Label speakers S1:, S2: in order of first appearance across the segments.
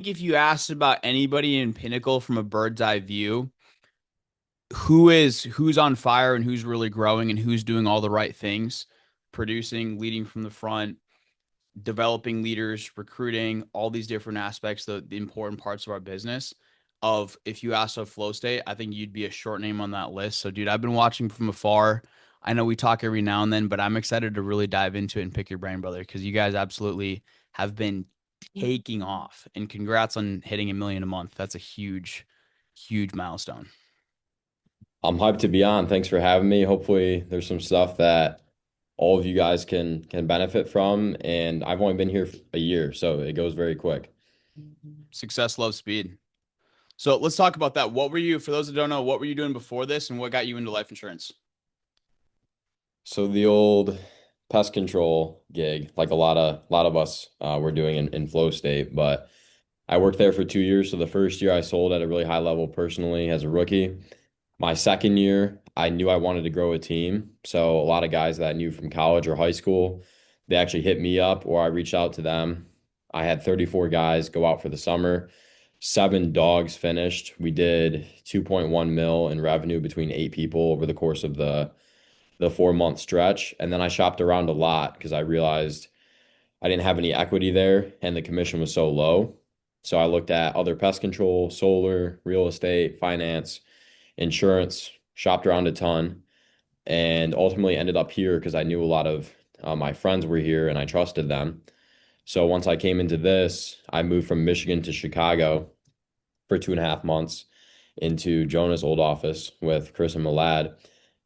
S1: if you asked about anybody in Pinnacle from a bird's eye view, who's on fire and who's really growing and who's doing all the right things, producing, leading from the front, developing leaders, recruiting, all these different aspects, the important parts of our business. Of if you asked of flow state, I think you'd be a short name on that list. So, dude, I've been watching from afar. I know we talk every now and then, but I'm excited to really dive into it and pick your brain, brother, because you guys absolutely have been taking off. And congrats on hitting 1 million a month. That's a huge, huge milestone.
S2: I'm hyped to be on. Thanks for having me. Hopefully, there's some stuff that all of you guys can benefit from. And I've only been here a year, so it goes very quick.
S1: Success loves speed. So let's talk about that. What were you, for those that don't know, what were you doing before this and what got you into life insurance?
S2: So the old pest control gig, like a lot of us were doing in flow state, but I worked there for 2 years. So the first year I sold at a really high level personally as a rookie. My second year, I knew I wanted to grow a team. So a lot of guys that I knew from college or high school, they actually hit me up or I reached out to them. I had 34 guys go out for the summer. 7 dogs finished. We did 2.1 mil in revenue between 8 people over the course of the 4 month stretch. And then I shopped around a lot because I realized I didn't have any equity there and the commission was so low. So I looked at other pest control, solar, real estate, finance, insurance, shopped around a ton, and ultimately ended up here because I knew a lot of my friends were here and I trusted them. So once I came into this, I moved from Michigan to Chicago for 2.5 months into Jonah's old office with Chris and Malad.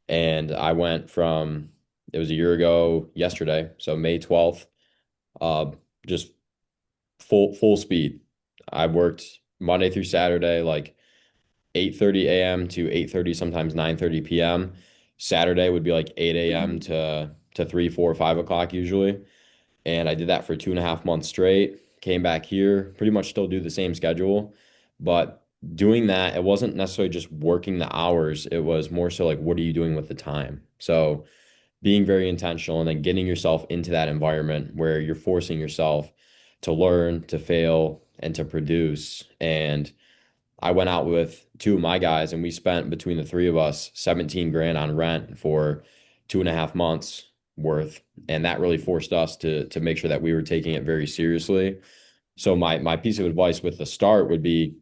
S2: And I went from, it was a year ago yesterday, so May 12th, uh, just full speed. I worked Monday through Saturday, like 8:30 a.m. to 8:30, sometimes 9:30 p.m. Saturday would be like 8 a.m. to 3, 4, 5 o'clock usually. And I did that for 2.5 months straight. Came back here, pretty much still do the same schedule, but doing that, it wasn't necessarily just working the hours. It was more so like, what are you doing with the time? So being very intentional and then getting yourself into that environment where you're forcing yourself to learn, to fail, and to produce. And I went out with two of my guys and we spent between the three of us 17 grand on rent for 2.5 months worth. And that really forced us to make sure that we were taking it very seriously. So my piece of advice with the start would be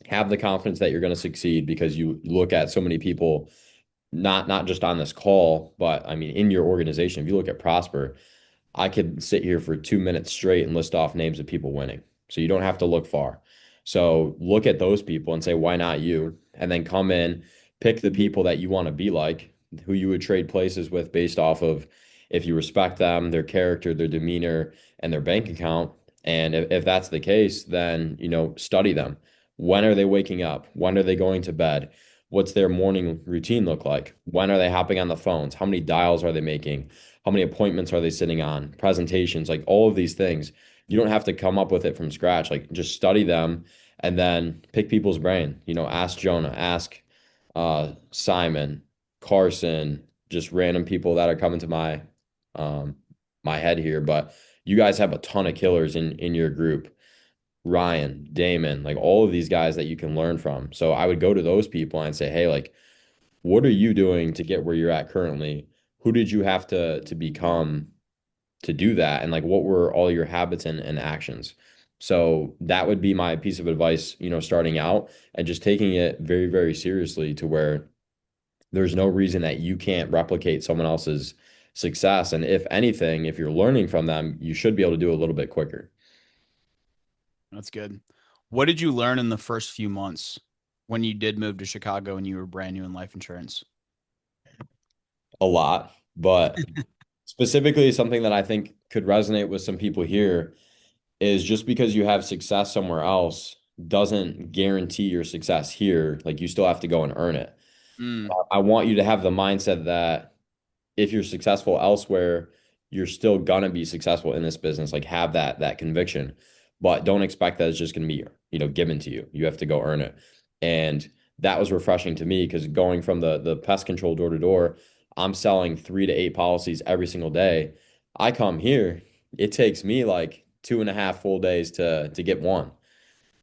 S2: have the confidence that you're going to succeed because you look at so many people, not just on this call, but I mean in your organization. If you look at Prosper, I could sit here for 2 minutes straight and list off names of people winning. So you don't have to look far. So look at those people and say, why not you? And then come in, pick the people that you want to be like, who you would trade places with based off of if you respect them, their character, their demeanor, and their bank account. And if that's the case, then, study them. When are they waking up? When are they going to bed? What's their morning routine look like? When are they hopping on the phones? How many dials are they making? How many appointments are they sitting on? Presentations, like all of these things. You don't have to come up with it from scratch. Like just study them and then pick people's brain. Ask Jonah, ask Simon, Carson, just random people that are coming to um, my head here. But you guys have a ton of killers in your group. Ryan, Damon, like all of these guys that you can learn from. So I would go to those people and say, hey, like, what are you doing to get where you're at currently? Who did you have to become to do that? And like, what were all your habits and actions? So that would be my piece of advice, starting out and just taking it very, very seriously to where there's no reason that you can't replicate someone else's success. And if anything, if you're learning from them, you should be able to do it a little bit quicker.
S1: That's good. What did you learn in the first few months when you did move to Chicago and you were brand new in life insurance?
S2: A lot, but specifically something that I think could resonate with some people here is just because you have success somewhere else doesn't guarantee your success here. Like you still have to go and earn it.
S1: Mm,
S2: I want you to have the mindset that if you're successful elsewhere, you're still gonna be successful in this business. Like have that conviction, but don't expect that it's just gonna be, given to you. You have to go earn it. And that was refreshing to me because going from the pest control door to door, I'm selling 3 to 8 policies every single day. I come here, it takes me like 2.5 full days to get one.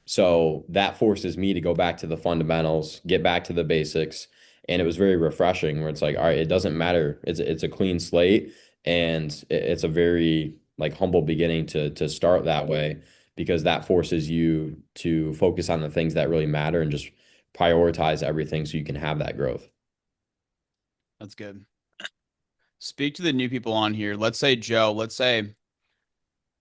S2: So that forces me to go back to the fundamentals, get back to the basics. And it was very refreshing where it's like, all right, it doesn't matter. It's a clean slate and it's a very like humble beginning to start that way because that forces you to focus on the things that really matter and just prioritize everything so you can have that growth.
S1: That's good. Speak to the new people on here. Let's say, Joe, let's say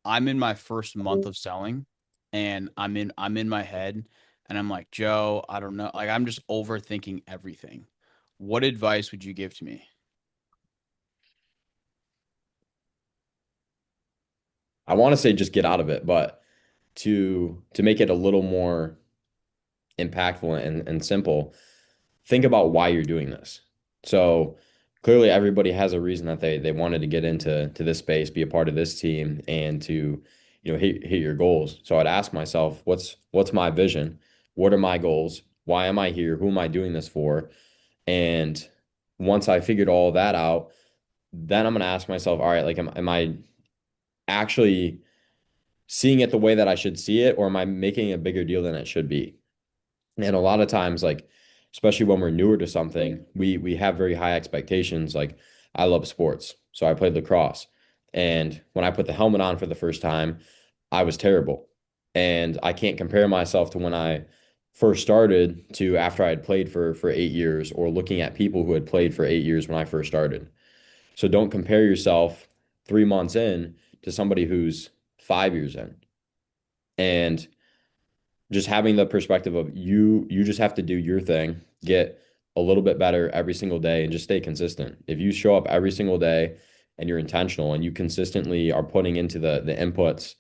S1: I'm in my first month of selling and I'm in my head and I'm like, Joe, I don't know. Like I'm just overthinking everything. What advice would you give to me?
S2: I want to say just get out of it, but to make it a little more impactful and simple, think about why you're doing this. So clearly everybody has a reason that they wanted to get into this space, be a part of this team and to, hit your goals. So I'd ask myself, what's my vision? What are my goals? Why am I here? Who am I doing this for? And once I figured all that out, then I'm gonna ask myself, all right, like am I actually seeing it the way that I should see it, or am I making a bigger deal than it should be? And a lot of times, like, especially when we're newer to something, we have very high expectations. Like, I love sports, so I played lacrosse. And when I put the helmet on for the first time, I was terrible. And I can't compare myself to when I first started to after I had played for 8 years, or looking at people who had played for 8 years when I first started. So don't compare yourself 3 months in to somebody who's 5 years in. And just having the perspective of you just have to do your thing, get a little bit better every single day and just stay consistent. If you show up every single day and you're intentional and you consistently are putting into the inputs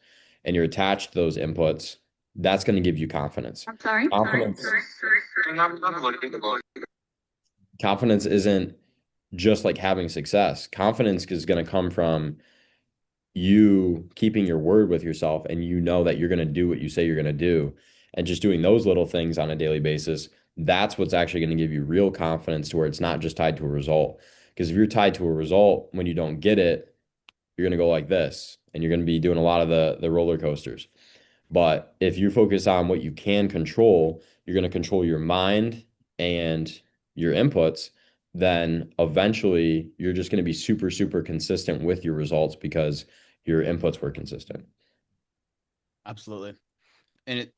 S2: and you're attached to those inputs, that's going to give you confidence.
S3: I'm sorry.
S2: Confidence, confidence isn't just like having success. Confidence is going to come from you keeping your word with yourself and you know that you're going to do what you say you're going to do and just doing those little things on a daily basis, that's what's actually going to give you real confidence to where it's not just tied to a result. Because if you're tied to a result when you don't get it, you're going to go like this and you're going to be doing a lot of the roller coasters. But if you focus on what you can control, you're going to control your mind and your inputs, then eventually you're just going to be super, super consistent with your results because your inputs were consistent.
S1: Absolutely. And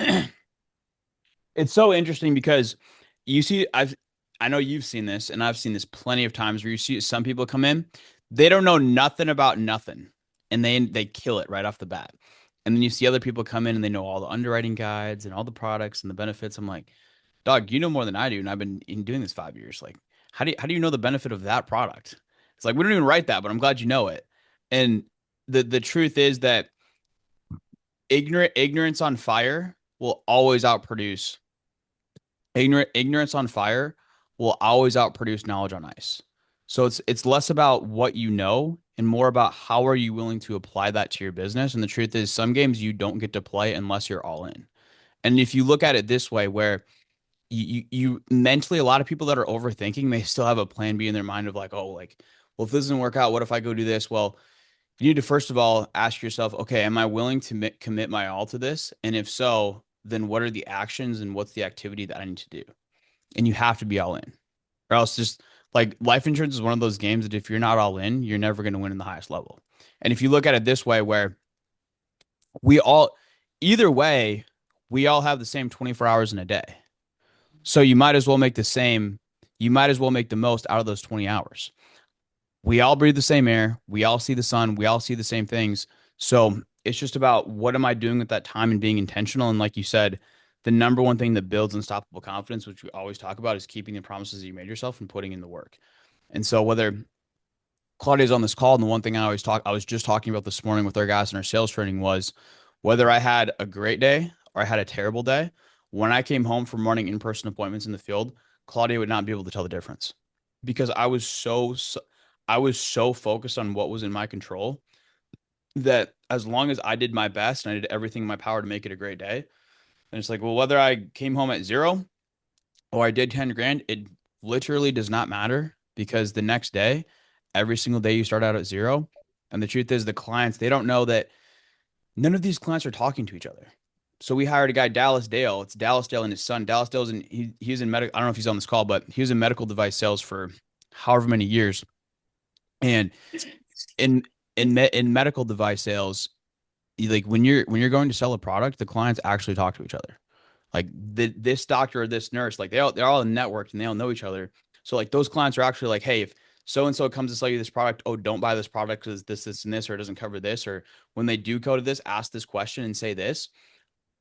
S1: it's so interesting because you see, I know you've seen this, and I've seen this plenty of times where you see some people come in, they don't know nothing about nothing, and they kill it right off the bat. And then you see other people come in and they know all the underwriting guides and all the products and the benefits. I'm like, dog, you know more than I do, and I've been doing this 5 years. Like, how do you know the benefit of that product? It's like we don't even write that, but I'm glad you know it. And the truth is that ignorance on fire will always outproduce ignorance on fire will always outproduce knowledge on ice. So it's less about what you know and more about how are you willing to apply that to your business. And the truth is some games you don't get to play unless you're all in. And if you look at it this way, where you mentally, a lot of people that are overthinking, they still have a plan B in their mind of like, oh, like, well, if this doesn't work out, what if I go do this? Well, you need to first of all ask yourself, okay, am I willing to commit my all to this? And if so, then what are the actions and what's the activity that I need to do? And you have to be all in, or else just like life insurance is one of those games that if you're not all in, you're never going to win in the highest level. And if you look at it this way, where we all, either way, we all have the same 24 hours in a day. So you might as well make the most out of those 20 hours. We all breathe the same air. We all see the sun. We all see the same things. So it's just about what am I doing with that time and being intentional. And like you said, the number one thing that builds unstoppable confidence, which we always talk about, is keeping the promises that you made yourself and putting in the work. And so whether Claudia's on this call, and the one thing I was just talking about this morning with our guys in our sales training was whether I had a great day or I had a terrible day, when I came home from running in-person appointments in the field, Claudia would not be able to tell the difference because I was so focused on what was in my control that as long as I did my best and I did everything in my power to make it a great day, and it's like, well, whether I came home at zero or I did 10 grand, it literally does not matter because the next day, every single day you start out at zero. And the truth is, the clients, they don't know that none of these clients are talking to each other. So we hired a guy, Dallas Dale. It's Dallas Dale and his son. Dallas Dale's in he was in medical. I don't know if he's on this call, but he was in medical device sales for however many years. And in in medical device sales, like when you're going to sell a product, the clients actually talk to each other. Like this doctor or this nurse, like they're all networked and they all know each other. So like those clients are actually like, hey, if so and so comes to sell you this product, oh, don't buy this product because this, and this, or it doesn't cover this, or when they do go to this, ask this question and say this.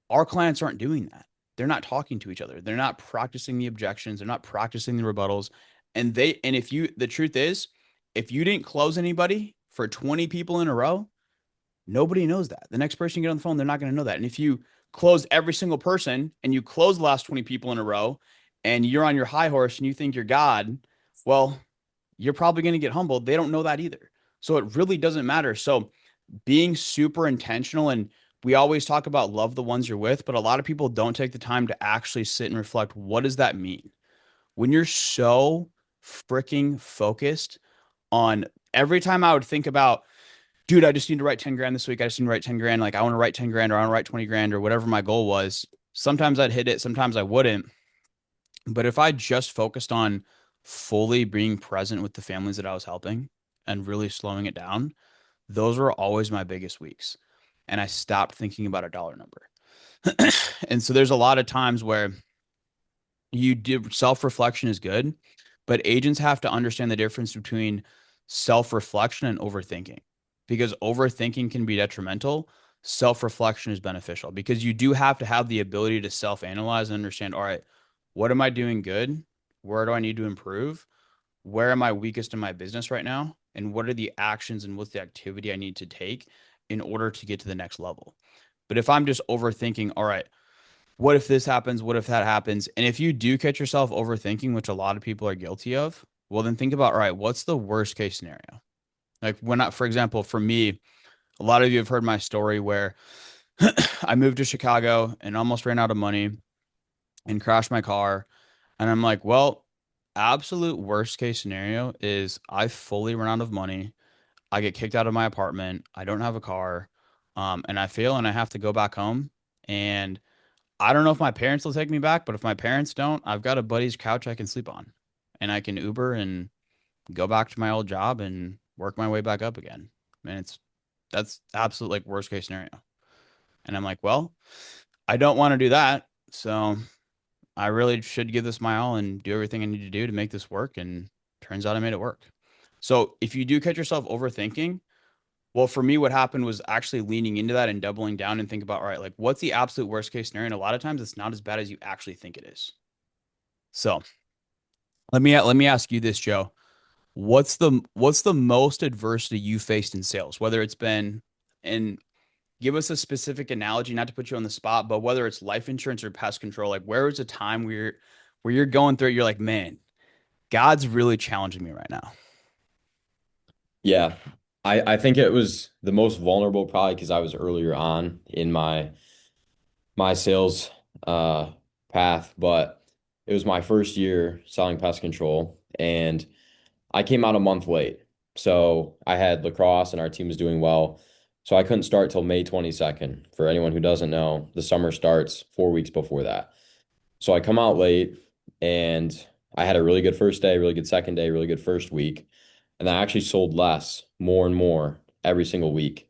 S1: Our clients aren't doing that. They're not talking to each other. They're not practicing the objections. They're not practicing the rebuttals. And if you, the truth is, if you didn't close anybody for 20 people in a row, nobody knows that. The next person you get on the phone, they're not going to know that. And if you close every single person and you close the last 20 people in a row and you're on your high horse and you think you're God, well, you're probably going to get humbled. They don't know that either. So it really doesn't matter. So being super intentional, and we always talk about love the ones you're with, but a lot of people don't take the time to actually sit and reflect. What does that mean? When you're so freaking focused on every time I would think about, dude, I just need to write 10 grand this week. I just need to write 10 grand. Like I want to write 10 grand or I want to write 20 grand or whatever my goal was. Sometimes I'd hit it. Sometimes I wouldn't. But if I just focused on fully being present with the families that I was helping and really slowing it down, those were always my biggest weeks. And I stopped thinking about a dollar number. And so there's a lot of times where you do self-reflection is good, but agents have to understand the difference between self-reflection and overthinking, because overthinking can be detrimental. Self-reflection is beneficial because you do have to have the ability to self-analyze and understand, all right, what am I doing good? Where do I need to improve? Where am I weakest in my business right now? And what are the actions and what's the activity I need to take in order to get to the next level? But if I'm just overthinking, all right, what if this happens? What if that happens? And if you do catch yourself overthinking, which a lot of people are guilty of, well, then think about, all right, what's the worst case scenario? Like when I, for example, for me, a lot of you have heard my story where I moved to Chicago and almost ran out of money and crashed my car. And I'm like, well, absolute worst case scenario is I fully run out of money. I get kicked out of my apartment. I don't have a car. And I fail and I have to go back home. And I don't know if my parents will take me back, but if my parents don't, I've got a buddy's couch I can sleep on and I can Uber and go back to my old job and work my way back up again. And that's absolute like worst case scenario. And I'm like, well, I don't want to do that. So I really should give this my all and do everything I need to do to make this work. And turns out I made it work. So if you do catch yourself overthinking, well, for me, what happened was actually leaning into that and doubling down and think about, all right, like what's the absolute worst case scenario? And a lot of times it's not as bad as you actually think it is. So let me ask you this, Joe. What's the most adversity you faced in sales? Whether it's been, and give us a specific analogy, not to put you on the spot, but whether it's life insurance or pest control, like where was a time where you're going through it, you're like, man, God's really challenging me right now.
S2: Yeah. I think it was the most vulnerable probably because I was earlier on in my sales uh path, but it was my first year selling pest control and I came out a month late. So I had lacrosse and our team was doing well. So I couldn't start till May 22nd. For anyone who doesn't know, the summer starts 4 weeks before that. So I come out late and I had a really good first day, really good second day, really good first week. And then I actually sold less, more and more every single week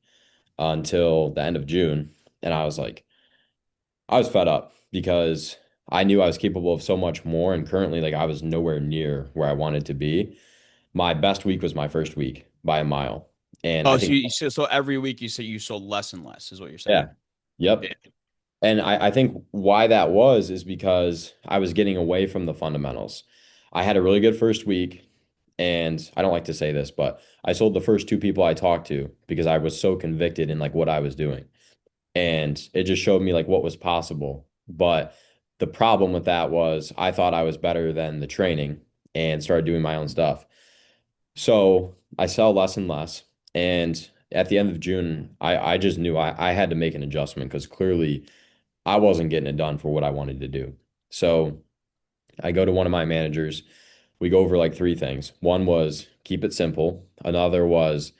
S2: until the end of June. And I was fed up because I knew I was capable of so much more. And currently, like I was nowhere near where I wanted to be. My best week was my first week by a mile. And I
S1: Oh, so
S2: think,
S1: so every week you say you sold less and less is what you're saying.
S2: yeah, yep.
S1: Yeah.
S2: And I think why that was is because I was getting away from the fundamentals. I had a really good first week, and I don't like to say this, but I sold the first two people I talked to because I was so convicted in like what I was doing. And it just showed me like what was possible. But the problem with that was I thought I was better than the training and started doing my own stuff. So I sell less and less. And at the end of June, I just knew I had to make an adjustment because clearly I wasn't getting it done for what I wanted to do. So I go to one of my managers. We go over like three things. One was keep it simple. Another was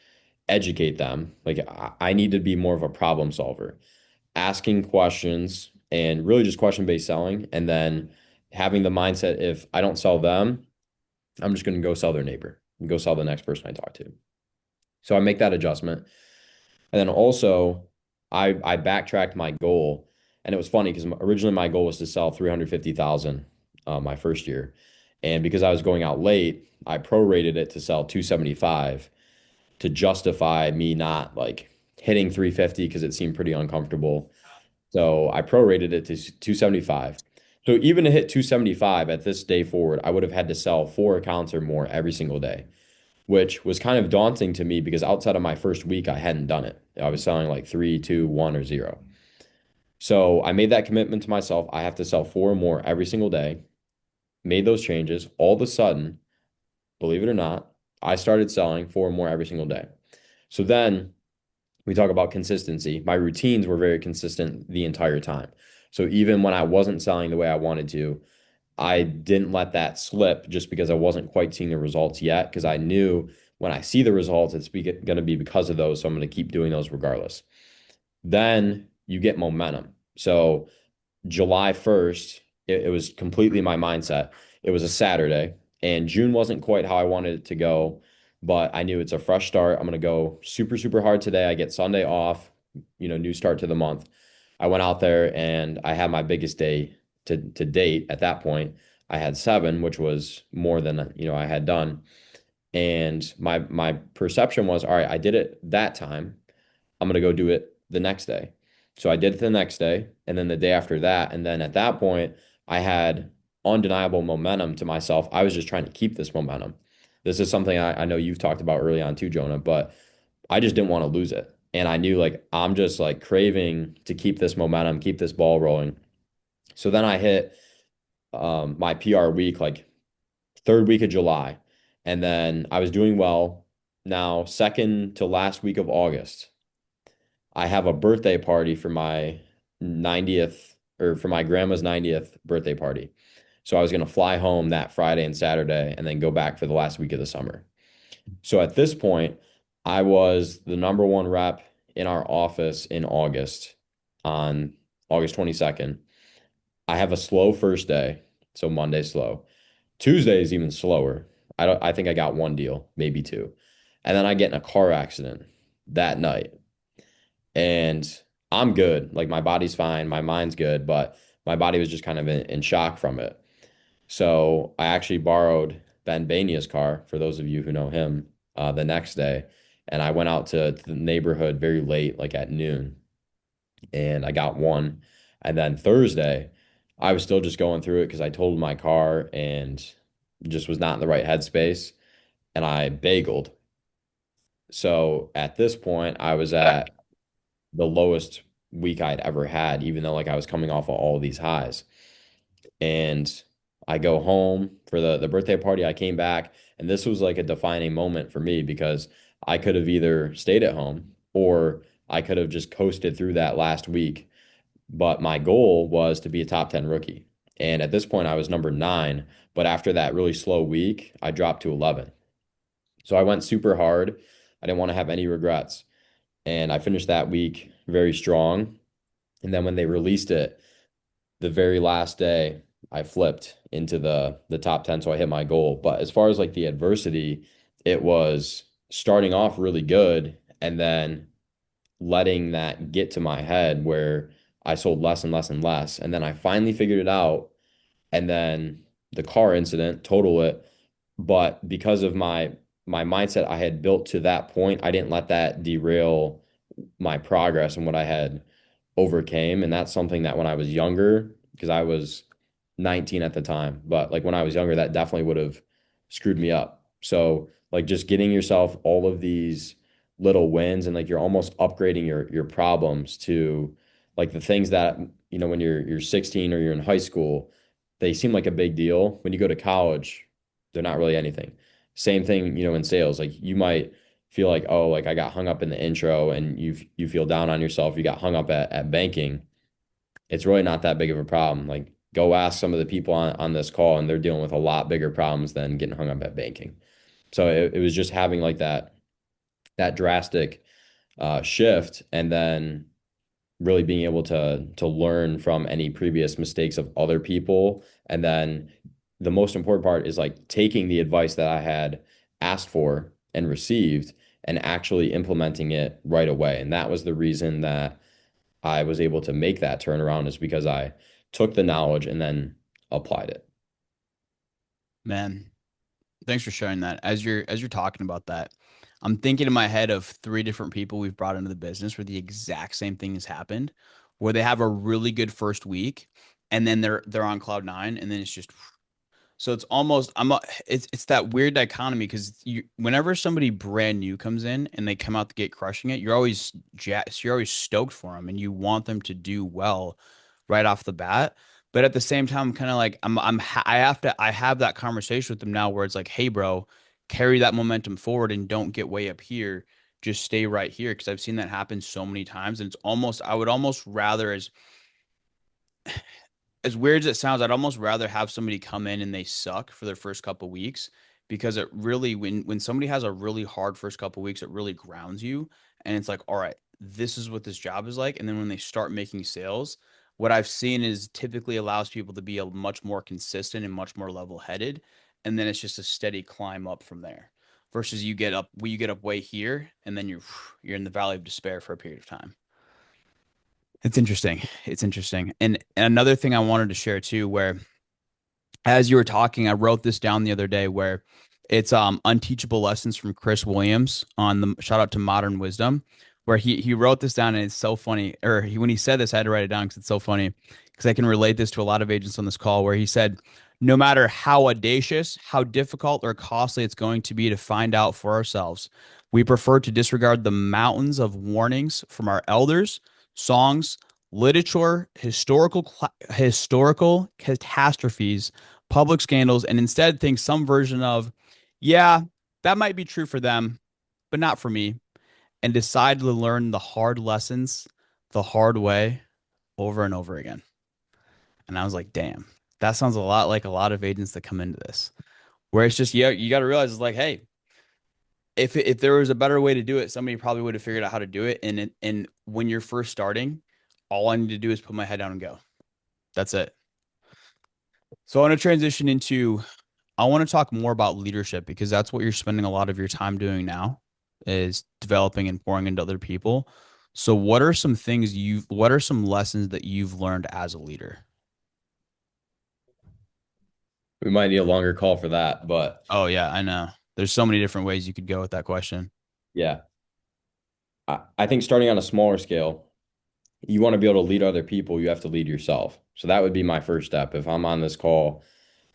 S2: educate them. Like I need to be more of a problem solver. asking questions and really just question-based selling, and then having the mindset if I don't sell them, I'm just going to go sell their neighbor and go sell the next person I talk to. So I make that adjustment. And then also I backtracked my goal. And it was funny because originally my goal was to sell 350,000 my first year. And because I was going out late, I prorated it to sell 275 to justify me not like hitting 350 because it seemed pretty uncomfortable. So I prorated it to 275. So even to hit 275 at this day forward, I would have had to sell 4 accounts or more every single day, which was kind of daunting to me because outside of my first week, I hadn't done it. I was selling like three, two, one, or zero. So I made that commitment to myself. I have to sell 4 or more every single day. Made those changes. All of a sudden, believe it or not, I started selling 4 or more every single day. So then we talk about consistency. My routines were very consistent the entire time. So even when I wasn't selling the way I wanted to, I didn't let that slip just because I wasn't quite seeing the results yet, because I knew when I see the results, it's going to be because of those. So I'm going to keep doing those regardless. Then you get momentum. So July 1st, it was completely my mindset. It was a Saturday, and June wasn't quite how I wanted it to go, but I knew it's a fresh start. I'm going to go super, super hard today. I get Sunday off, new start to the month. I went out there and I had my biggest day to date at that point. I had 7, which was more than, I had done. And my perception was, all right, I did it that time. I'm gonna go do it the next day. So I did it the next day and then the day after that. And then at that point, I had undeniable momentum to myself. I was just trying to keep this momentum. This is something I know you've talked about early on too, Jonah, but I just didn't want to lose it. And I knew like I'm just like craving to keep this momentum, keep this ball rolling. So then I hit my PR week, like third week of July. And then I was doing well. Now, second to last week of August, I have a birthday party for my 90th or for my grandma's 90th birthday party. So I was going to fly home that Friday and Saturday and then go back for the last week of the summer. So at this point, I was the number one rep in our office in August on August 22nd. I have a slow first day, so Monday slow. Tuesday is even slower. I think I got one deal, maybe two. And then I get in a car accident that night. And I'm good. Like my body's fine, my mind's good, but my body was just kind of in shock from it. So I actually borrowed Ben Bania's car, for those of you who know him, the next day. And I went out to the neighborhood very late, like at noon, and I got one. And then Thursday, I was still just going through it because I totaled my car and just was not in the right headspace. And I bageled. So at this point, I was at the lowest week I'd ever had, even though like I was coming off of all of these highs. And I go home for the birthday party. I came back, and this was like a defining moment for me because I could have either stayed at home or I could have just coasted through that last week. But my goal was to be a top 10 rookie. And at this point, I was number 9. But after that really slow week, I dropped to 11. So I went super hard. I didn't want to have any regrets. And I finished that week very strong. And then when they released it, the very last day, I flipped into the top 10, so I hit my goal. But as far as like the adversity, it was starting off really good and then letting that get to my head where I sold less and less and less. And then I finally figured it out. And then the car incident, total it. But because of my mindset I had built to that point, I didn't let that derail my progress and what I had overcame. And that's something that when I was younger, because I was 19 at the time, but like when I was younger, that definitely would have screwed me up. So like just getting yourself all of these little wins and like you're almost upgrading your problems to like the things that, when you're 16 or you're in high school, they seem like a big deal. When you go to college, they're not really anything. Same thing, in sales. Like you might feel like, oh, like I got hung up in the intro and you feel down on yourself. You got hung up at banking. It's really not that big of a problem. Like go ask some of the people on this call and they're dealing with a lot bigger problems than getting hung up at banking. So it was just having like that drastic shift. And then really being able to learn from any previous mistakes of other people. And then the most important part is like taking the advice that I had asked for and received and actually implementing it right away. And that was the reason that I was able to make that turnaround, is because I took the knowledge and then applied it.
S1: Man, thanks for sharing that. As you're talking about that, I'm thinking in my head of three different people we've brought into the business where the exact same thing has happened, where they have a really good first week and then they're on cloud nine and then it's just so it's almost it's that weird dichotomy because whenever somebody brand new comes in and they come out the gate crushing it, you're always stoked for them and you want them to do well right off the bat. But at the same time, I'm kind of like I have that conversation with them now where it's like, hey, bro, carry that momentum forward and don't get way up here. Just stay right here because I've seen that happen so many times, and it's almost I would almost rather as weird as it sounds, I'd almost rather have somebody come in and they suck for their first couple weeks because it really when somebody has a really hard first couple weeks, it really grounds you and it's like, all right, this is what this job is like. And then when they start making sales, what I've seen is typically allows people to be a much more consistent and much more level-headed. And then it's just a steady climb up from there. Versus you get up way here and then you're in the valley of despair for a period of time. It's interesting. It's interesting. And another thing I wanted to share too, where as you were talking, I wrote this down the other day where it's unteachable lessons from Chris Williams on the shout out to Modern Wisdom, where he wrote this down and it's so funny. When he said this, I had to write it down because it's so funny because I can relate this to a lot of agents on this call where he said, no matter how audacious, how difficult or costly it's going to be to find out for ourselves, we prefer to disregard the mountains of warnings from our elders, songs, literature, historical catastrophes, public scandals, and instead think some version of, yeah, that might be true for them, but not for me, and decide to learn the hard lessons the hard way over and over again. And I was like, damn, that sounds a lot like a lot of agents that come into this, where it's just, yeah, you got to realize it's like, hey, if there was a better way to do it, somebody probably would have figured out how to do it. And when you're first starting, all I need to do is put my head down and go. That's it. So I want to transition into I want to talk more about leadership because that's what you're spending a lot of your time doing now is developing and pouring into other people. So what are some lessons that you've learned as a leader?
S2: We might need a longer call for that, but
S1: Oh yeah, I know. There's so many different ways you could go with that question.
S2: yeah, I think starting on a smaller scale, you want to be able to lead other people, you have to lead yourself. So that would be my first step. If I'm on this call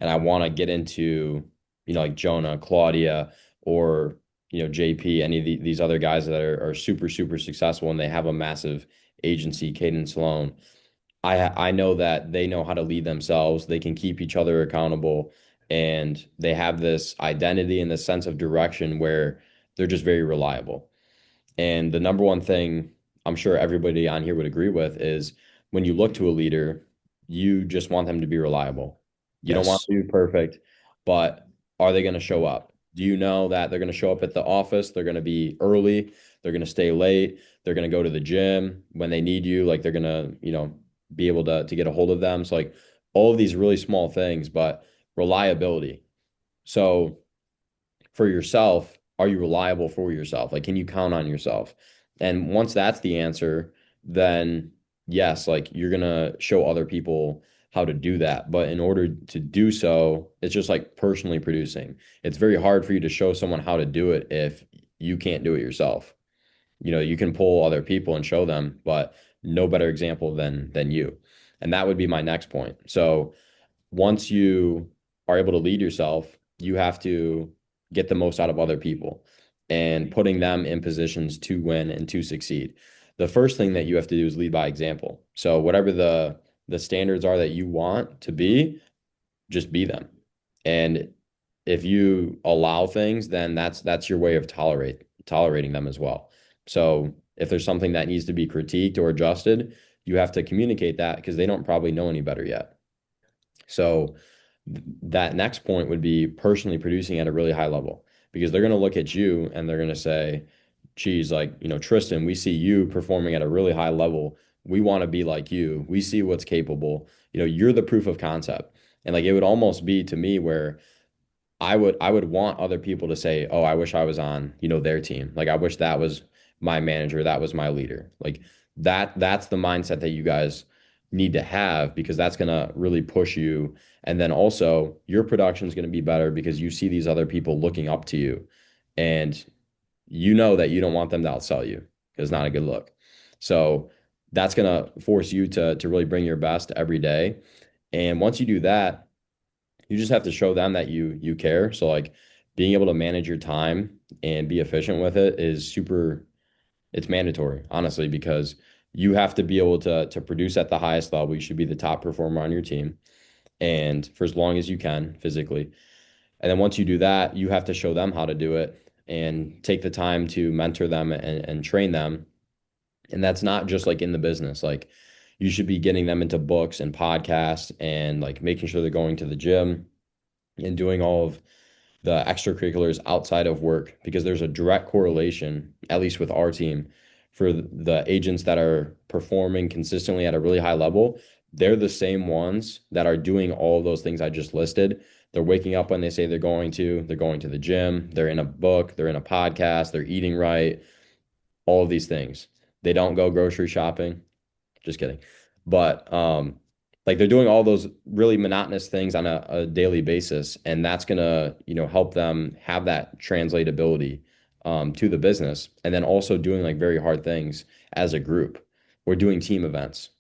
S2: and I want to get into, like Jonah, Claudia, or, JP, any of these other guys that are super, super successful and they have a massive agency, Caden Sloan, I know that they know how to lead themselves. They can keep each other accountable and they have this identity and this sense of direction where they're just very reliable. And the number one thing I'm sure everybody on here would agree with is when you look to a leader, you just want them to be reliable. You don't want
S1: Yes.
S2: them to be perfect, but are they going to show up? Do you know that they're going to show up at the office? They're going to be early. They're going to stay late. They're going to go to the gym when they need you. Like they're going to, be able to get a hold of them. So like all of these really small things, but reliability. So for yourself, are you reliable for yourself? Like, can you count on yourself? And once that's the answer, then yes, like you're gonna show other people how to do that. But in order to do so, it's just like personally producing. It's very hard for you to show someone how to do it if you can't do it yourself. You can pull other people and show them, but no better example than you. And that would be my next point. So once you are able to lead yourself, you have to get the most out of other people and putting them in positions to win and to succeed. The first thing that you have to do is lead by example. So whatever the standards are that you want to be, just be them. And if you allow things, then that's your way of tolerating them as well. So if there's something that needs to be critiqued or adjusted, you have to communicate that because they don't probably know any better yet. So that next point would be personally producing at a really high level because they're going to look at you and they're going to say, geez, like, Tristan, we see you performing at a really high level. we want to be like you. We see what's capable. You're the proof of concept. And like it would almost be to me where I would want other people to say, "Oh, I wish I was on, their team. Like I wish that was my manager, that was my leader." Like that's the mindset that you guys need to have because that's going to really push you. And then also your production is going to be better because you see these other people looking up to you. And you know that you don't want them to outsell you because it's not a good look. So that's going to force you to really bring your best every day. And once you do that, you just have to show them that you care. So like being able to manage your time and be efficient with it is super, it's mandatory, honestly, because you have to be able to produce at the highest level. You should be the top performer on your team and for as long as you can physically. And then once you do that, you have to show them how to do it and take the time to mentor them and train them. And that's not just like in the business. Like you should be getting them into books and podcasts and like making sure they're going to the gym and doing all of the extracurriculars outside of work because there's a direct correlation, at least with our team, for the agents that are performing consistently at a really high level. They're the same ones that are doing all of those things I just listed. They're waking up when they say they're going to the gym, they're in a book, they're in a podcast, they're eating right, all of these things. They don't go grocery shopping. Just kidding. But like they're doing all those really monotonous things on a daily basis, and that's gonna, help them have that translatability to the business. And then also doing like very hard things as a group. We're doing team events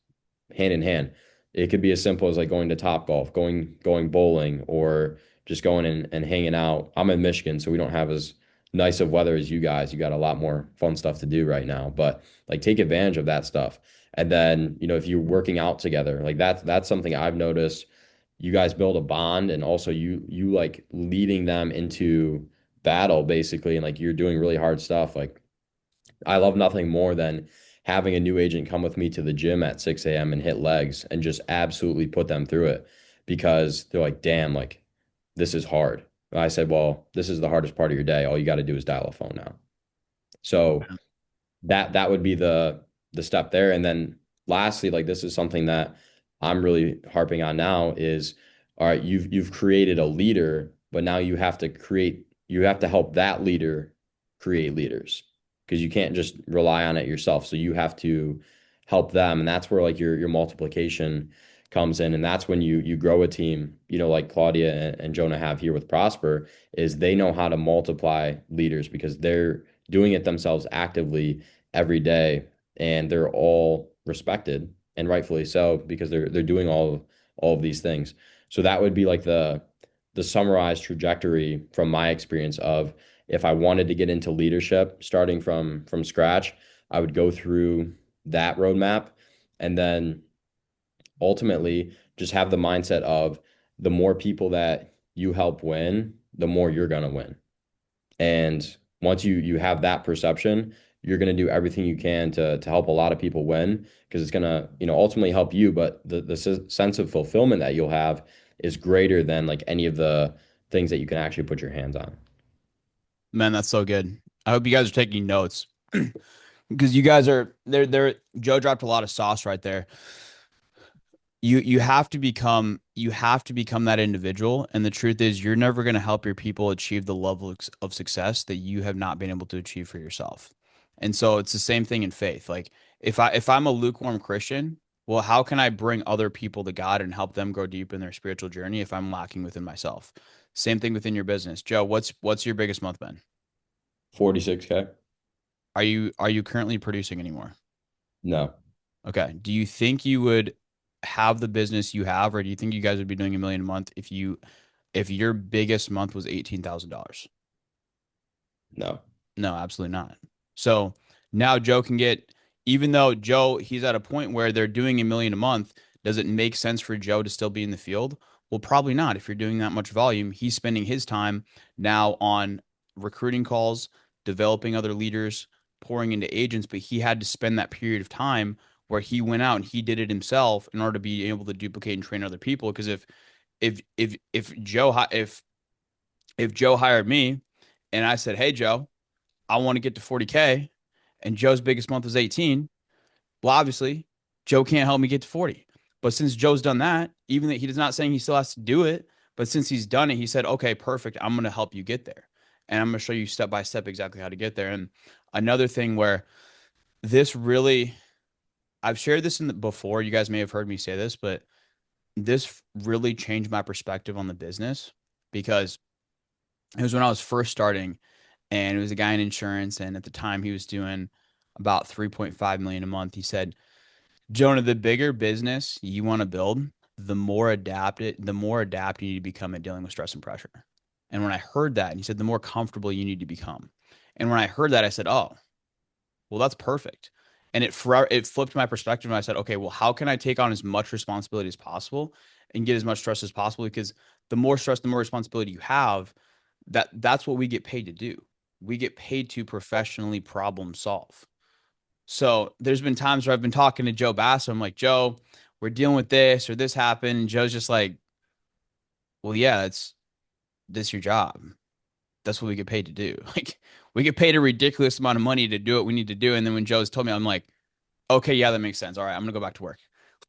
S2: hand in hand. It could be as simple as like going to Top Golf, going bowling, or just going and hanging out. I'm in Michigan, so we don't have as nice of weather as you guys. You got a lot more fun stuff to do right now, but like take advantage of that stuff. And then, if you're working out together, like that's something I've noticed. You guys build a bond and also you like leading them into battle basically, and like you're doing really hard stuff. Like I love nothing more than having a new agent come with me to the gym at 6 a.m. and hit legs and just absolutely put them through it because they're like, damn, like this is hard. And I said, well, this is the hardest part of your day. All you got to do is dial a phone now. So that would be the step there. And then lastly, like this is something that I'm really harping on now is all right, you've created a leader, but now you have to help that leader create leaders because you can't just rely on it yourself. So you have to help them. And that's where like your multiplication comes in. And that's when you grow a team, like Claudia and Jonah have here with Prosper, is they know how to multiply leaders because they're doing it themselves actively every day, and they're all respected and rightfully so because they're doing all of these things. So that would be like the summarized trajectory from my experience of if I wanted to get into leadership starting from scratch, I would go through that roadmap and then ultimately just have the mindset of the more people that you help win, the more you're going to win. And once you have that perception, you're going to do everything you can to help a lot of people win because it's going to, ultimately help you, but the sense of fulfillment that you'll have is greater than like any of the things that you can actually put your hands on.
S1: Man, that's so good. I hope you guys are taking notes because you guys are there. Joe dropped a lot of sauce right there. You have to become that individual, and the truth is you're never going to help your people achieve the level of success that you have not been able to achieve for yourself. And so it's the same thing in faith. Like if I'm a lukewarm Christian, well, how can I bring other people to God and help them grow deep in their spiritual journey if I'm lacking within myself? Same thing within your business. Joe, what's your biggest month been?
S2: 46K?
S1: Are you currently producing anymore?
S2: No,
S1: Okay. Do you think you would have the business you have, or do you think you guys would be doing 1 million a month if your biggest month was $18,000?
S2: no.
S1: No, absolutely not. So now Joe can get, even though Joe, he's at a point where they're doing 1 million a month, does it make sense for Joe to still be in the field? Well, probably not. If you're doing that much volume, he's spending his time now on recruiting calls, developing other leaders, pouring into agents, but he had to spend that period of time where he went out and he did it himself in order to be able to duplicate and train other people. Because if Joe hired me and I said, "Hey Joe, I want to get to 40K," and Joe's biggest month was 18. Well, obviously, Joe can't help me get to 40. But since Joe's done that, even that he's not saying he still has to do it, but since he's done it, he said, okay, perfect. I'm going to help you get there. And I'm going to show you step by step exactly how to get there. And another thing where this really, I've shared this before. You guys may have heard me say this, but this really changed my perspective on the business because it was when I was first starting and it was a guy in insurance. And at the time he was doing about 3.5 million a month. He said, Jonah, the bigger business you want to build, the more adapted you need to become at dealing with stress and pressure. And when I heard that, and he said, the more comfortable you need to become. And when I heard that, I said, oh, well, that's perfect. And it flipped my perspective. And I said, okay, well, how can I take on as much responsibility as possible and get as much stress as possible? Because the more stress, the more responsibility you have, that's what we get paid to do. We get paid to professionally problem solve. So there's been times where I've been talking to Joe Bass. I'm like, Joe, we're dealing with this or this happened. And Joe's just like, well, yeah, it's this your job. That's what we get paid to do. Like we get paid a ridiculous amount of money to do what we need to do. And then when Joe's told me, I'm like, okay, yeah, that makes sense. All right, I'm gonna go back to work.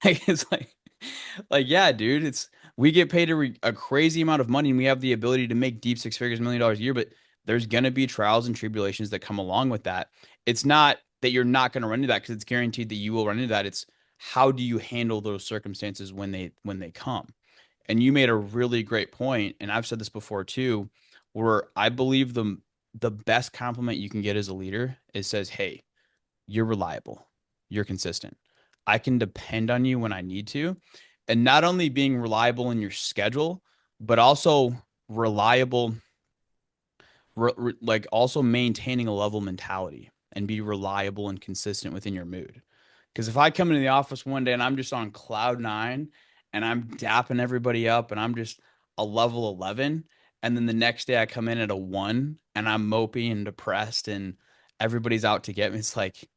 S1: Like it's like yeah, dude, it's we get paid a crazy amount of money and we have the ability to make deep six figures, $1 million a year, but there's gonna be trials and tribulations that come along with that. It's not that you're not gonna run into that because it's guaranteed that you will run into that. It's how do you handle those circumstances when they come? And you made a really great point, and I've said this before too, where I believe the best compliment you can get as a leader is says, "Hey, you're reliable. You're consistent. I can depend on you when I need to." And not only being reliable in your schedule, but also reliable, like also maintaining a level mentality and be reliable and consistent within your mood. Because if I come into the office one day and I'm just on cloud nine and I'm dapping everybody up and I'm just a level 11, and then the next day I come in at a one and I'm mopey and depressed and everybody's out to get me, it's like,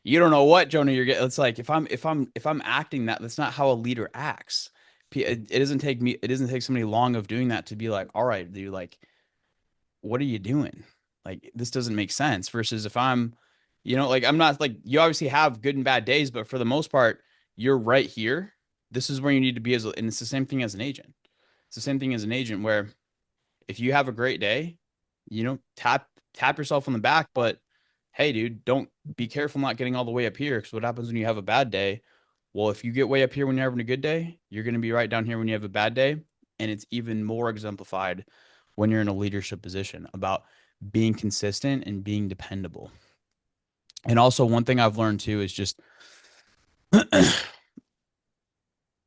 S1: you don't know what Jonah you're getting. It's like if I'm acting that, that's not how a leader acts. It doesn't take me. It doesn't take somebody long of doing that to be like, all right, dude, like, what are you doing? Like, this doesn't make sense. Versus if like I'm not like you obviously have good and bad days, but for the most part, you're right here. This is where you need to be and it's the same thing as an agent. It's the same thing as an agent where if you have a great day, tap yourself on the back, but hey, dude, don't be careful not getting all the way up here because what happens when you have a bad day? Well, if you get way up here when you're having a good day, you're going to be right down here when you have a bad day. And it's even more exemplified when you're in a leadership position about being consistent and being dependable. And also, one thing I've learned too is just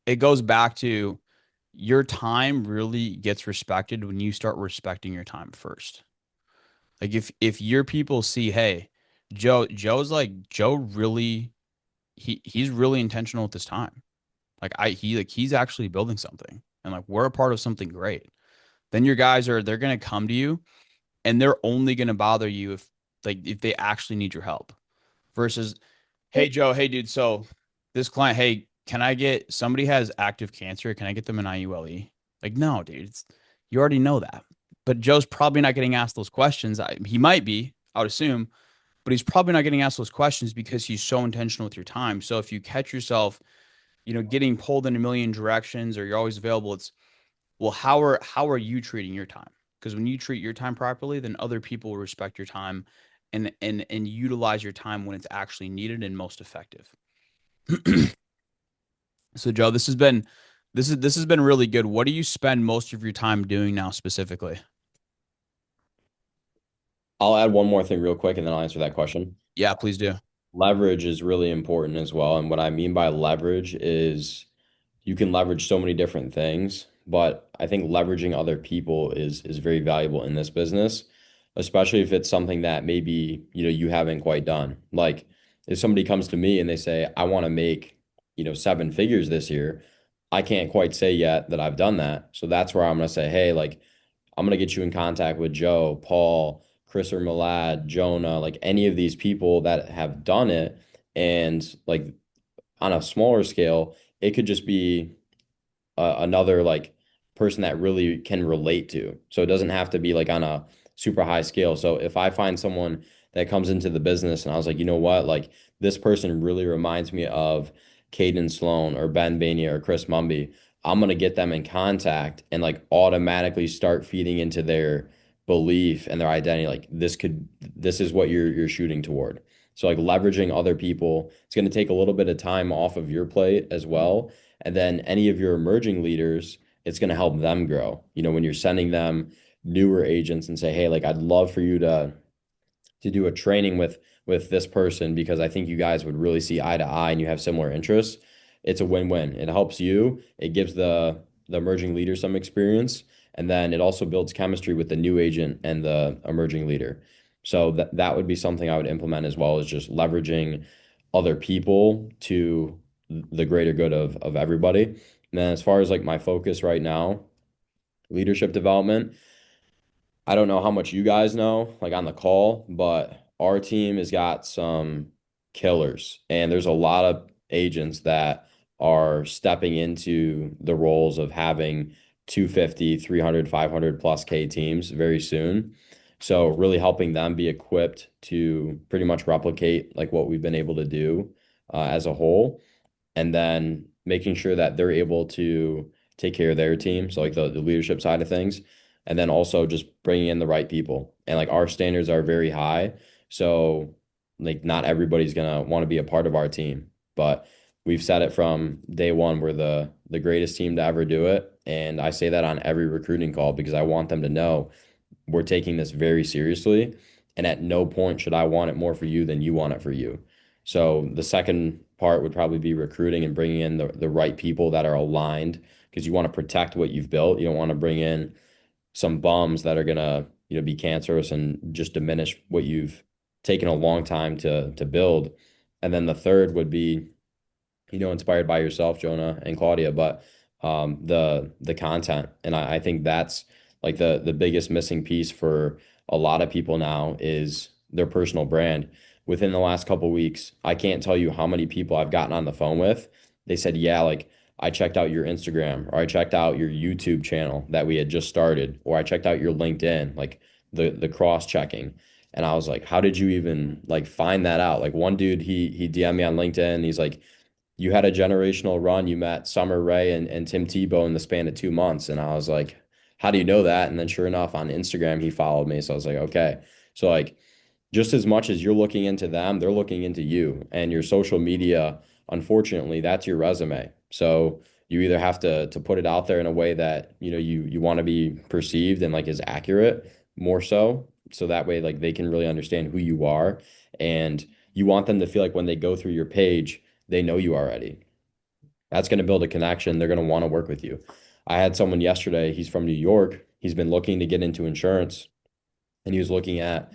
S1: it goes back to your time really gets respected when you start respecting your time first. Like if your people see, hey, Joe really he's really intentional with this time. He's actually building something and like we're a part of something great. Then your guys they're gonna come to you and they're only gonna bother you if they actually need your help. Versus, hey Joe, hey dude, so this client, hey, can I get somebody has active cancer? Can I get them an IULE? Like, no, dude, you already know that. But Joe's probably not getting asked those questions. He might be, I would assume, but he's probably not getting asked those questions because he's so intentional with your time. So if you catch yourself, getting pulled in a million directions or you're always available, it's well, how are you treating your time? Because when you treat your time properly, then other people will respect your time and utilize your time when it's actually needed and most effective. So Joe, this has been really good. What do you spend most of your time doing now specifically?
S2: I'll add one more thing real quick and then I'll answer that question.
S1: Yeah, please do.
S2: Leverage is really important as well. And what I mean by leverage is you can leverage so many different things, but I think leveraging other people is very valuable in this business, especially if it's something that maybe, you haven't quite done. Like if somebody comes to me and they say, I want to make, 7 figures this year, I can't quite say yet that I've done that. So that's where I'm going to say, hey, like I'm going to get you in contact with Joe, Paul, Chris or Milad, Jonah, like any of these people that have done it. And like on a smaller scale, it could just be another like person that really can relate to. So it doesn't have to be like on a super high scale. So if I find someone that comes into the business and I was like, you know what, like this person really reminds me of Caden Sloan or Ben Bania or Chris Mumby, I'm gonna get them in contact and like automatically start feeding into their belief and their identity. Like this is what you're shooting toward. So like leveraging other people, it's gonna take a little bit of time off of your plate as well. And then any of your emerging leaders, it's gonna help them grow. You know, when you're sending them newer agents and say, hey, like I'd love for you to do a training with this person because I think you guys would really see eye to eye and you have similar interests. It's a win-win. It helps you. It gives the emerging leader some experience, and then it also builds chemistry with the new agent and the emerging leader. So that would be something I would implement as well as just leveraging other people to the greater good of everybody. And then as far as like my focus right now, leadership development. I don't know how much you guys know, like on the call, but our team has got some killers, and there's a lot of agents that are stepping into the roles of having 250, 300, 500 plus K teams very soon. So really helping them be equipped to pretty much replicate like what we've been able to do as a whole, and then making sure that they're able to take care of their team, so like the leadership side of things, and then also just bringing in the right people. And like our standards are very high, so like not everybody's gonna want to be a part of our team, but we've said it from day one, we're the greatest team to ever do it, and I say that on every recruiting call because I want them to know we're taking this very seriously. And at no point should I want it more for you than you want it for you. So the second part would probably be recruiting and bringing in the right people that are aligned because you want to protect what you've built. You don't want to bring in some bums that are gonna, be cancerous and just diminish what you've taken a long time to build. And then the third would be inspired by yourself, Jonah and Claudia, but the content. And I think that's like the biggest missing piece for a lot of people now is their personal brand. Within the last couple weeks, I can't tell you how many people I've gotten on the phone with. They said, yeah, like I checked out your Instagram or I checked out your YouTube channel that we had just started, or I checked out your LinkedIn, like the cross checking. And I was like, how did you even like find that out? Like one dude, he DM'd me on LinkedIn. He's like, you had a generational run. You met Summer Rae and Tim Tebow in the span of 2 months. And I was like, how do you know that? And then sure enough, on Instagram, he followed me. So I was like, okay. So like just as much as you're looking into them, they're looking into you and your social media. Unfortunately, that's your resume. So you either have to put it out there in a way that, you want to be perceived and like is accurate more so. So that way, like they can really understand who you are. And you want them to feel like when they go through your page, they know you already. That's going to build a connection. They're going to want to work with you. I had someone yesterday, he's from New York. He's been looking to get into insurance and he was looking at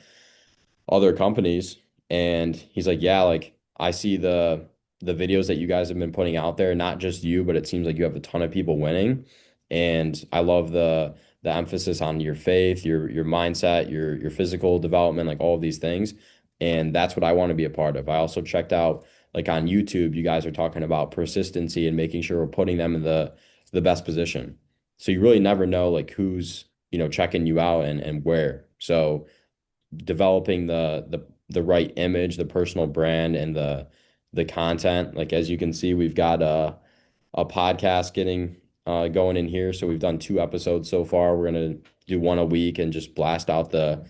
S2: other companies and he's like, yeah, like I see the videos that you guys have been putting out there, not just you, but it seems like you have a ton of people winning. And I love the emphasis on your faith, your mindset, your physical development, like all of these things. And that's what I want to be a part of. I also checked out like on YouTube, you guys are talking about persistency and making sure we're putting them in the best position. So you really never know like who's, checking you out and where. So developing the right image, the personal brand, and the content. Like as you can see, we've got a podcast getting going in here. So we've done 2 episodes so far. We're gonna do one a week and just blast out the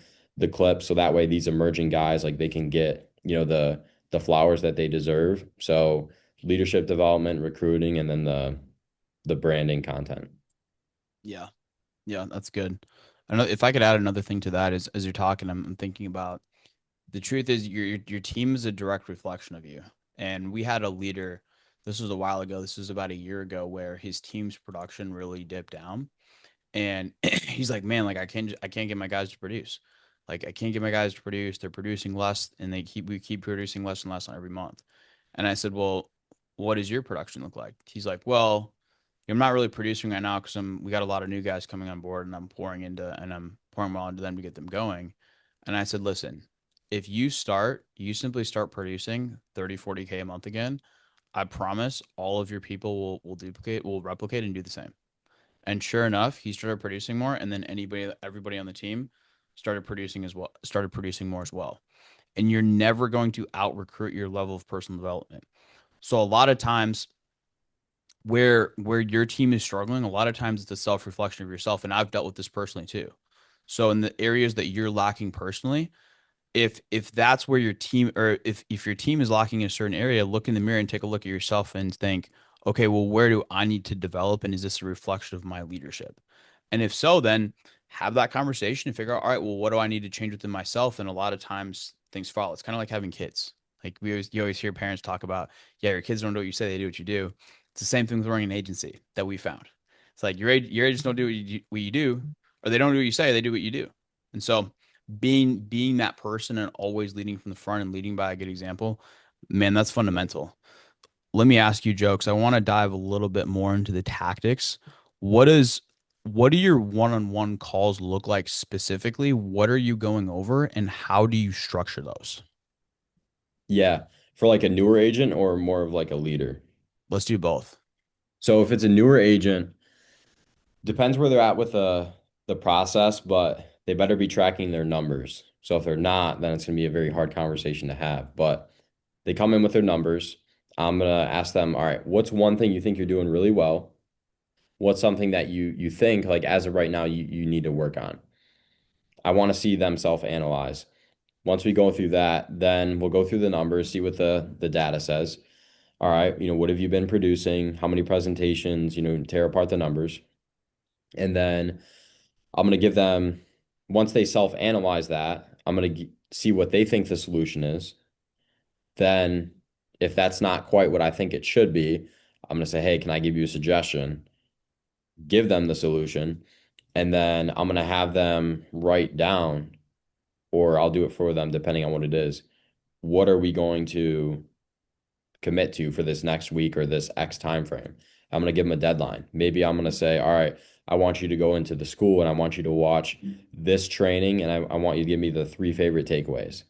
S2: clips so that way these emerging guys like they can get the flowers that they deserve. So leadership development, recruiting, and then the branding content.
S1: Yeah. Yeah, that's good. I know if I could add another thing to that is as you're talking, I'm thinking about the truth is your team is a direct reflection of you. And we had a leader, this was a while ago, this was about a year ago, where his team's production really dipped down. And he's like, man, like I can't get my guys to produce. Like I can't get my guys to produce. They're producing less and we keep producing less and less on every month. And I said, well, what does your production look like? He's like, well, I'm not really producing right now because we got a lot of new guys coming on board and I'm pouring well into them to get them going. And I said, listen, if you simply start producing 30, 40K a month again, I promise all of your people will replicate and do the same. And sure enough, he started producing more, and then everybody on the team started producing more as well. And you're never going to out recruit your level of personal development. So a lot of times where your team is struggling, a lot of times it's a self-reflection of yourself. And I've dealt with this personally too. So in the areas that you're lacking personally, if that's where your team, or if your team is lacking in a certain area, look in the mirror and take a look at yourself and think, okay, well, where do I need to develop, and is this a reflection of my leadership? And if so, then have that conversation and figure out, all right, well, what do I need to change within myself? And a lot of times things follow. It's kind of like having kids. Like you always hear parents talk about, yeah, your kids don't do what you say, they do what you do. It's the same thing with running an agency that we found. It's like your agents don't do what you do, or they don't do what you say, they do what you do. And so being that person and always leading from the front and leading by a good example, man, that's fundamental. Let me ask you, Joe, because I want to dive a little bit more into the tactics. What is what do your one-on-one calls look like specifically? What are you going over, and how do you structure those?
S2: Yeah, for like a newer agent or more of like a leader.
S1: Let's do both.
S2: So if it's a newer agent, depends where they're at with the process, but they better be tracking their numbers. So if they're not, then it's going to be a very hard conversation to have. But they come in with their numbers. I'm going to ask them, all right, what's one thing you think you're doing really well? What's something that you think like as of right now you need to work on? I want to see them self-analyze. Once we go through that, then we'll go through the numbers, see what the data says. All right, what have you been producing? How many presentations? Tear apart the numbers. And then I'm going to give them, once they self-analyze that, I'm going to see what they think the solution is. Then, if that's not quite what I think it should be, I'm going to say, hey, can I give you a suggestion? Give them the solution. And then I'm going to have them write down, or I'll do it for them depending on what it is. What are we going to commit to for this next week or this X time frame? I'm going to give them a deadline. Maybe I'm going to say, all right, I want you to go into the school and I want you to watch this training and I want you to give me the three favorite takeaways.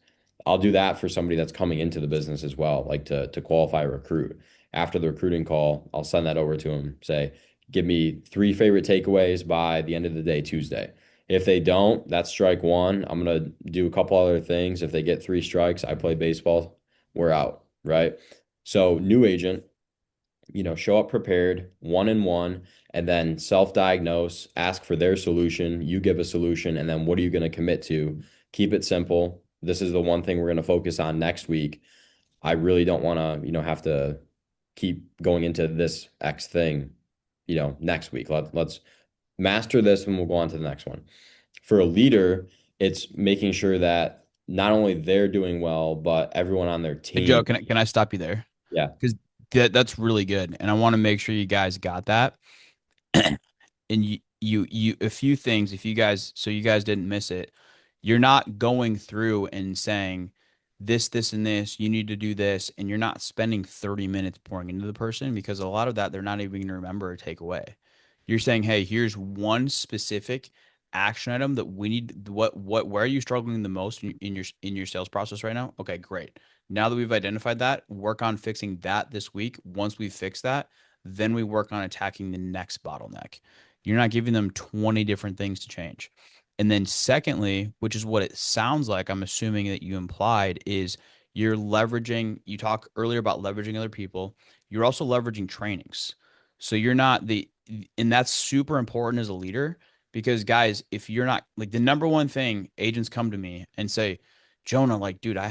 S2: I'll do that for somebody that's coming into the business as well, like to qualify a recruit. After the recruiting call, I'll send that over to them, say, give me three favorite takeaways by the end of the day, Tuesday. If they don't, that's strike one. I'm going to do a couple other things. If they get three strikes, I play baseball, we're out, right? So, new agent, show up prepared, one and one, and then self-diagnose, ask for their solution. You give a solution, and then what are you going to commit to? Keep it simple. This is the one thing we're going to focus on next week. I really don't want to, have to keep going into this X thing, next week. Let's master this and we'll go on to the next one. For a leader, it's making sure that not only they're doing well, but everyone on their
S1: Hey, Joe,
S2: team.
S1: can I stop you there?
S2: Yeah.
S1: Because that's really good, and I want to make sure you guys got that. And you a few things, if you guys, so you guys didn't miss it, you're not going through and saying this and this, you need to do this, and you're not spending 30 minutes pouring into the person, because a lot of that they're not even going to remember or take away. You're saying, hey, here's one specific action item that we need. What where are you struggling the most in your sales process right now? Okay, great. Now that we've identified that, work on fixing that this week. Once we fix that, then we work on attacking the next bottleneck. You're not giving them 20 different things to change. And then, secondly, which is what it sounds like, I'm assuming that you implied, is you're leveraging, you talk earlier about leveraging other people. You're also leveraging trainings. So you're not and that's super important as a leader, because, guys, if you're not like, the number one thing agents come to me and say, Jonah, like, dude, I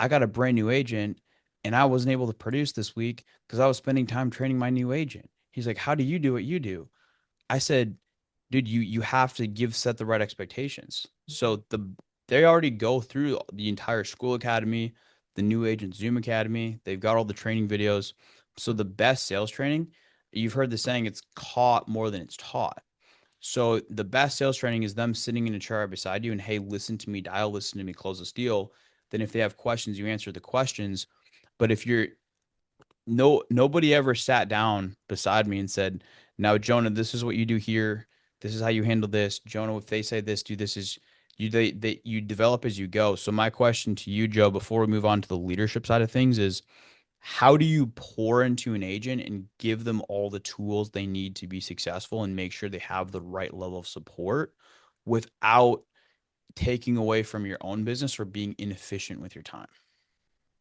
S1: got a brand new agent and I wasn't able to produce this week because I was spending time training my new agent. He's like, how do you do what you do? I said, dude, you have to set the right expectations. So they already go through the entire school academy, the new agent Zoom academy. They've got all the training videos. So the best sales training, you've heard the saying, it's caught more than it's taught. So the best sales training is them sitting in a chair beside you and, hey, listen to me dial, listen to me close this deal. Then if they have questions, you answer the questions. But if you're nobody ever sat down beside me and said, now, Jonah, this is what you do here. This is how you handle this. Jonah, if they say this, do this. Is you you develop as you go. So my question to you, Joe, before we move on to the leadership side of things, is how do you pour into an agent and give them all the tools they need to be successful and make sure they have the right level of support without taking away from your own business or being inefficient with your time?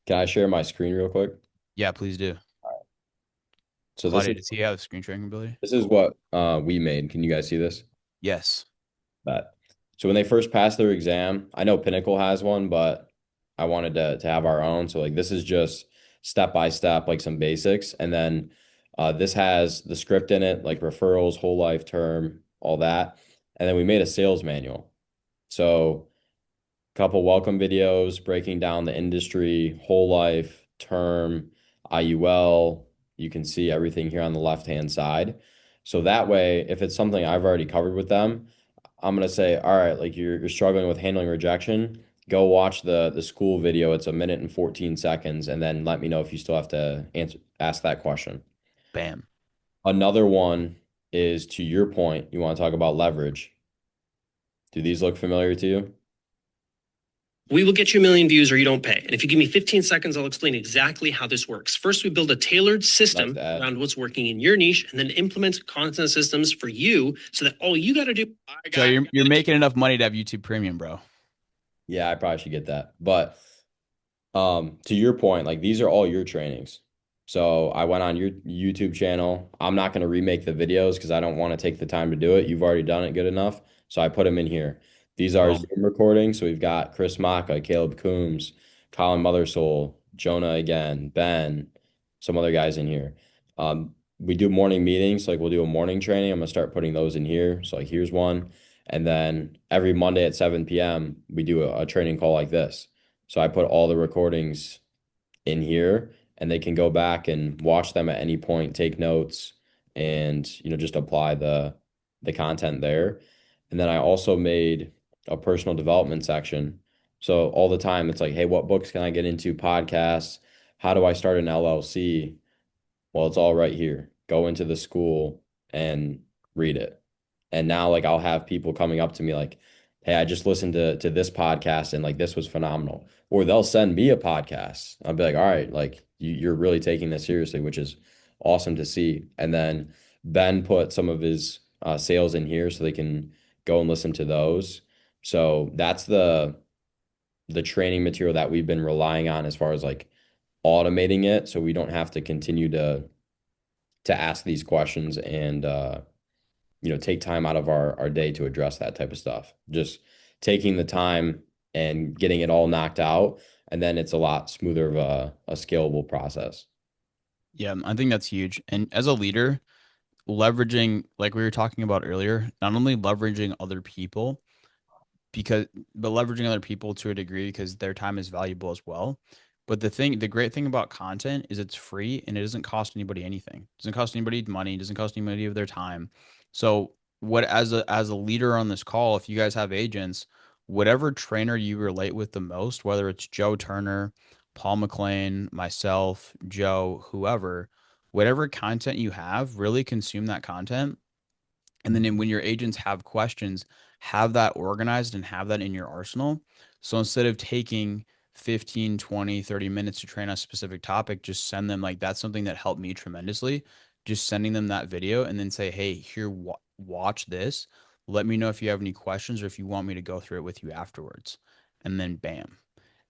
S2: Can I share my screen real quick?
S1: Yeah, please do.
S2: So this is
S1: Claudia, does he have screen sharing ability?
S2: this is what we made. Can you guys see this?
S1: Yes.
S2: That. So when they first passed their exam, I know Pinnacle has one, but I wanted to have our own. So like this is just step by step, like some basics, and then this has the script in it, like referrals, whole life term, all that, and then we made a sales manual. So couple welcome videos breaking down the industry, whole life, term, IUL. You can see everything here on the left-hand side. So that way, if it's something I've already covered with them, I'm gonna say, all right, like you're struggling with handling rejection, go watch the school video. It's a minute and 14 seconds, and then let me know if you still have to ask that question.
S1: Bam.
S2: Another one is to your point, you want to talk about leverage. Do these look familiar to you?
S3: We will get you a million views or you don't pay. And if you give me 15 seconds, I'll explain exactly how this works. First, we build a tailored system around what's working in your niche and then implement content systems for you so that all you got to do.
S1: Joe, you're making enough money to have YouTube Premium, bro.
S2: Yeah, I probably should get that. But to your point, like these are all your trainings. So I went on your YouTube channel. I'm not going to remake the videos because I don't want to take the time to do it. You've already done it good enough. So I put them in here. These are
S1: Boom.
S2: Zoom recordings. So we've got Chris Maka, Caleb Coombs, Colin Mothersoul, Jonah again, Ben, some other guys in here. We do morning meetings. Like we'll do a morning training. I'm gonna start putting those in here. So like here's one. And then every Monday at 7 p.m. we do a training call like this. So I put all the recordings in here and they can go back and watch them at any point, take notes, and just apply the content there. And then I also made a personal development section. So all the time it's like, hey, what books can I get into? Podcasts? How do I start an LLC? Well, it's all right here. Go into the school and read it. And now like I'll have people coming up to me like, "Hey, I just listened to this podcast and like this was phenomenal." Or they'll send me a podcast. I'll be like, "All right, like you're really taking this seriously," which is awesome to see. And then Ben put some of his sales in here so they can go and listen to those. So that's the training material that we've been relying on as far as like automating it so we don't have to continue to ask these questions and take time out of our day to address that type of stuff. Just taking the time and getting it all knocked out, and then it's a lot smoother of a scalable process.
S1: Yeah, I think that's huge. And as a leader, leveraging, like we were talking about earlier, not only leveraging other people, because but leveraging other people to a degree because their time is valuable as well. But the great thing about content is it's free and it doesn't cost anybody anything. It doesn't cost anybody money, it doesn't cost anybody of their time. So what as a leader on this call, if you guys have agents, whatever trainer you relate with the most, whether it's Joe Turner, Paul McLean, myself, Joe, whoever, whatever content you have, really consume that content and then when your agents have questions, have that organized and have that in your arsenal. So instead of taking 15, 20, 30 minutes to train on a specific topic, just send them like that's something that helped me tremendously. Just sending them that video and then say, hey, here, watch this. Let me know if you have any questions or if you want me to go through it with you afterwards. And then bam.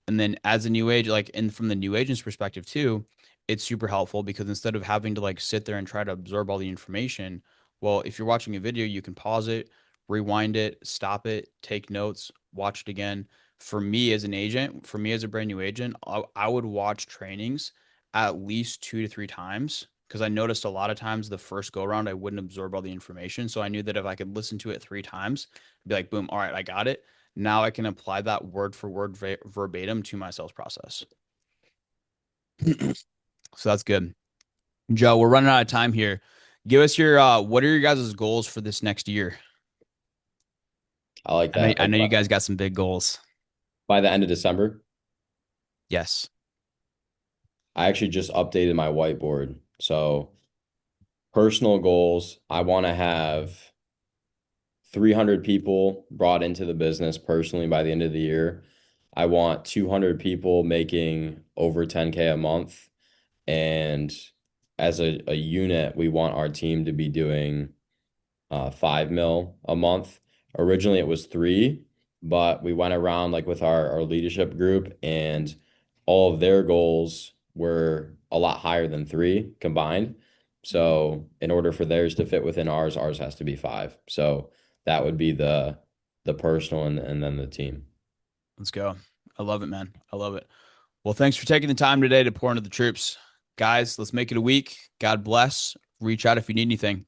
S1: And then as a new age, like, and from the new agent's perspective too, it's super helpful because instead of having to like sit there and try to absorb all the information, well, if you're watching a video, you can pause it, rewind it, stop it, take notes, watch it again. For me as an agent, for me as a brand new agent, I would watch trainings at least 2 to 3 times because I noticed a lot of times the first go around I wouldn't absorb all the information. So I knew that if I could listen to it 3 times, I'd be like, boom, all right, I got it. Now I can apply that word for word verbatim to my sales process. So that's good. Joe, we're running out of time here. Give us your what are your guys' goals for this next year?
S2: I like
S1: I know
S2: that.
S1: I
S2: Like
S1: know you guys got some big goals.
S2: by the end of December,
S1: Yes.
S2: I actually just updated my whiteboard. So personal goals, I want to have 300 people brought into the business personally by the end of the year. I want 200 people making over 10K a month. And as a unit, we want our team to be doing 5 mil a month. Originally, it was three, but we went around like with our leadership group, and all of their goals were a lot higher than 3 combined. So in order for theirs to fit within ours has to be 5. So that would be the personal and then the team.
S1: Let's go. I love it, man. I love it. Well, thanks for taking the time today to pour into the troops. Guys, let's make it a week. God bless. Reach out if you need anything.